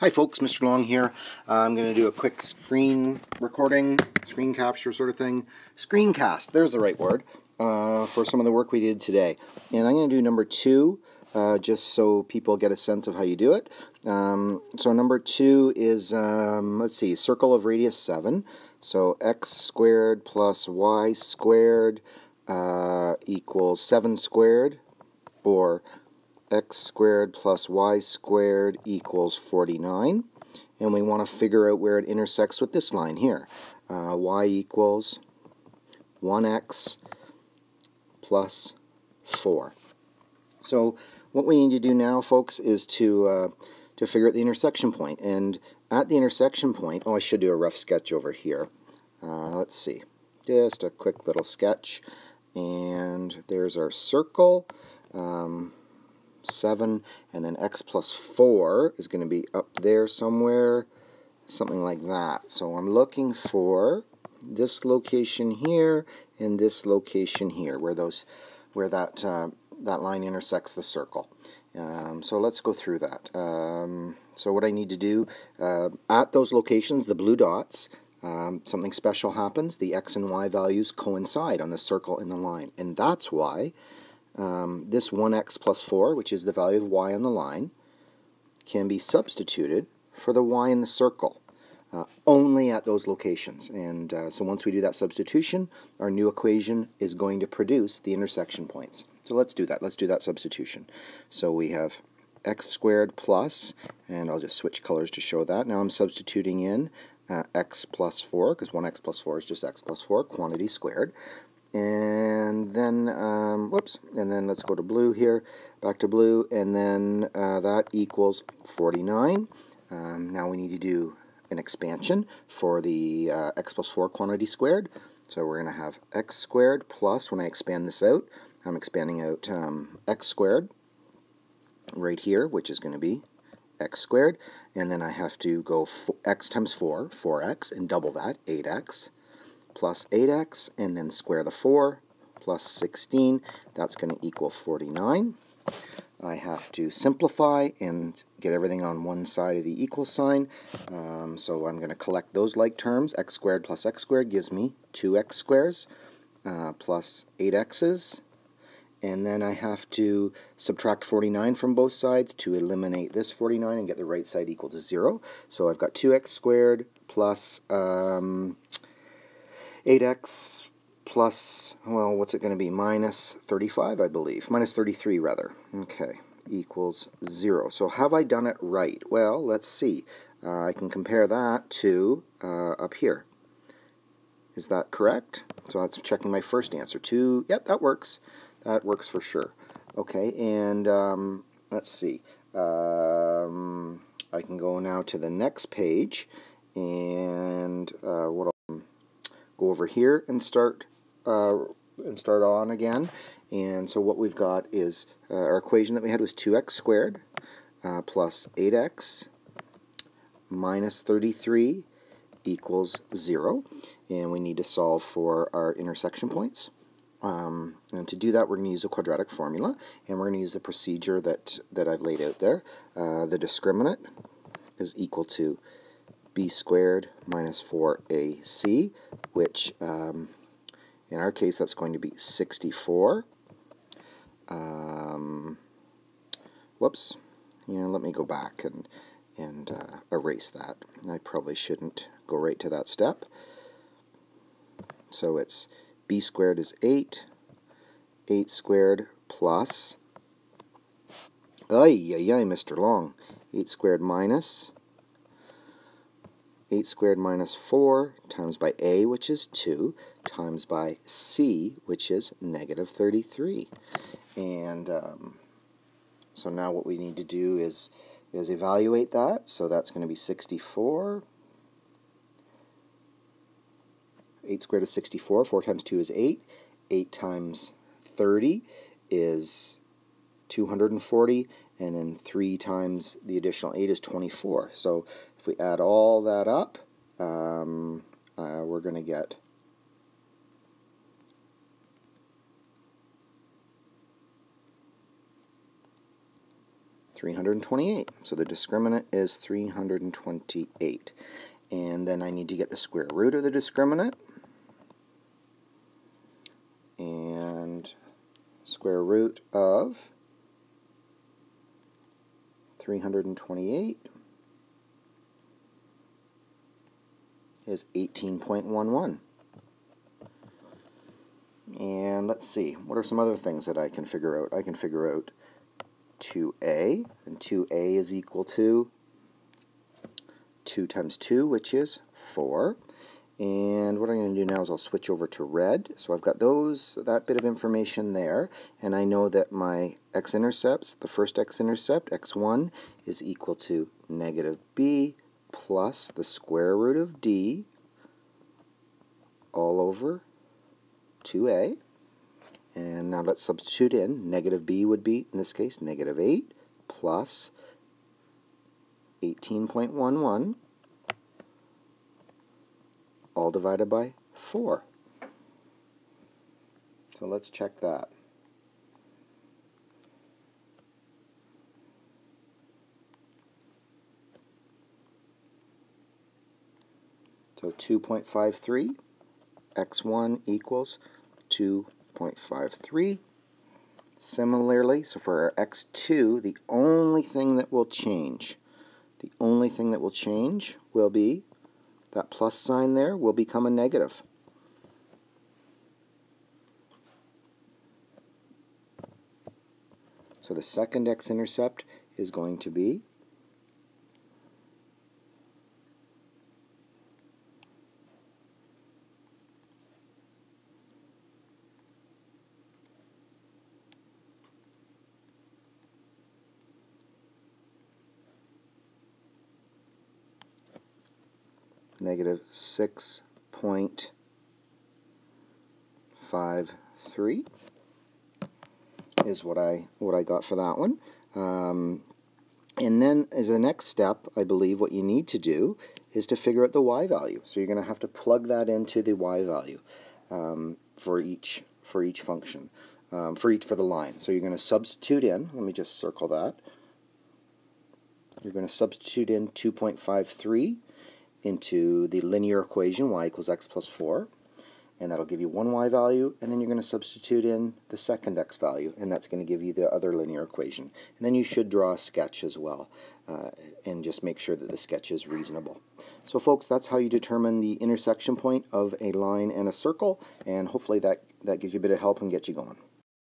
Hi folks, Mr. Long here. I'm going to do a quick screen recording, screen capture sort of thing. Screencast, there's the right word, for some of the work we did today. And I'm going to do number 2, just so people get a sense of how you do it. So number 2 is, let's see, circle of radius 7. So x squared plus y squared equals 7 squared, or x squared plus y squared equals 49, and we want to figure out where it intersects with this line here. Y equals 1x plus 4. So what we need to do now, folks, is to figure out the intersection point. And at the intersection point, I should do a rough sketch over here. Let's see, just a quick little sketch, and there's our circle. 7, and then x plus 4 is going to be up there somewhere, something like that. So I'm looking for this location here and this location here, where that line intersects the circle. So let's go through that. So what I need to do at those locations, the blue dots, something special happens. The x and y values coincide on the circle and the line, and that's why this 1x plus 4, which is the value of y on the line, can be substituted for the y in the circle, only at those locations. And so once we do that substitution, our new equation is going to produce the intersection points. So let's do that. Let's do that substitution. So we have x squared plus, and I'll just switch colors to show that. Now I'm substituting in x plus 4, because 1x plus 4 is just x plus 4, quantity squared. And then, and then let's go to blue here, back to blue, and then that equals 49. Now we need to do an expansion for the x plus 4 quantity squared. So we're going to have x squared plus, when I expand this out, I'm expanding out x squared right here, which is going to be x squared, and then I have to go x times 4, 4x, and double that, 8x. Plus 8x, and then square the 4, plus 16, that's going to equal 49. I have to simplify and get everything on one side of the equal sign, so I'm going to collect those like terms. X squared plus x squared gives me 2x squares plus 8x's, and then I have to subtract 49 from both sides to eliminate this 49 and get the right side equal to 0. So I've got 2x squared plus 8x plus, well, what's it going to be? Minus 35, I believe. Minus 33, rather. Okay, equals 0. So have I done it right? Well, let's see. I can compare that to up here. Is that correct? So that's checking my first answer. 2, yep, that works. That works for sure. Okay, and let's see. I can go now to the next page, and what I'll go over here and start on again. And so what we've got is our equation that we had was 2x squared plus 8x minus 33 equals 0. And we need to solve for our intersection points. And to do that, we're going to use a quadratic formula, and we're going to use the procedure that I've laid out there. The discriminant is equal to b squared minus 4ac, which in our case that's going to be 64. Whoops. Yeah, let me go back and erase that. I probably shouldn't go right to that step. So it's b squared is 8, 8 squared plus, Mr. Long, 8 squared minus 8 squared minus 4 times by a, which is 2, times by c, which is negative 33. And so now what we need to do is evaluate that. So that's going to be 64. 8 squared is 64. 4 times 2 is 8. 8 times 30 is 240. And then 3 times the additional 8 is 24. So if we add all that up, we're going to get 3 328. So the discriminant is 328. And then I need to get the square root of the discriminant. And square root of 328 is 18.11. And let's see, what are some other things that I can figure out? I can figure out 2a, and 2a is equal to 2 times 2, which is 4. And what I'm going to do now is I'll switch over to red. So I've got that bit of information there, and I know that my x-intercepts, the first x-intercept, x1, is equal to negative b plus the square root of d all over 2a. And now let's substitute in. Negative b would be, in this case, negative 8 plus 18.11 all divided by 4. So let's check that. So 2.53, x1 equals 2.53. Similarly, so for our x2, the only thing that will change will be that plus sign there will become a negative. So the second x-intercept is going to be negative 6.53 is what I got for that one. And then as a next step, I believe what you need to do is to figure out the y value. So you're going to have to plug that into the y value for each function, for the line. So you're going to substitute in, let me just circle that. You're going to substitute in 2.53 into the linear equation y equals x plus 4, and that'll give you one y value, and then you're going to substitute in the second x value, and that's going to give you the other linear equation. And then you should draw a sketch as well, and just make sure that the sketch is reasonable. So folks, that's how you determine the intersection point of a line and a circle, and hopefully that gives you a bit of help and gets you going.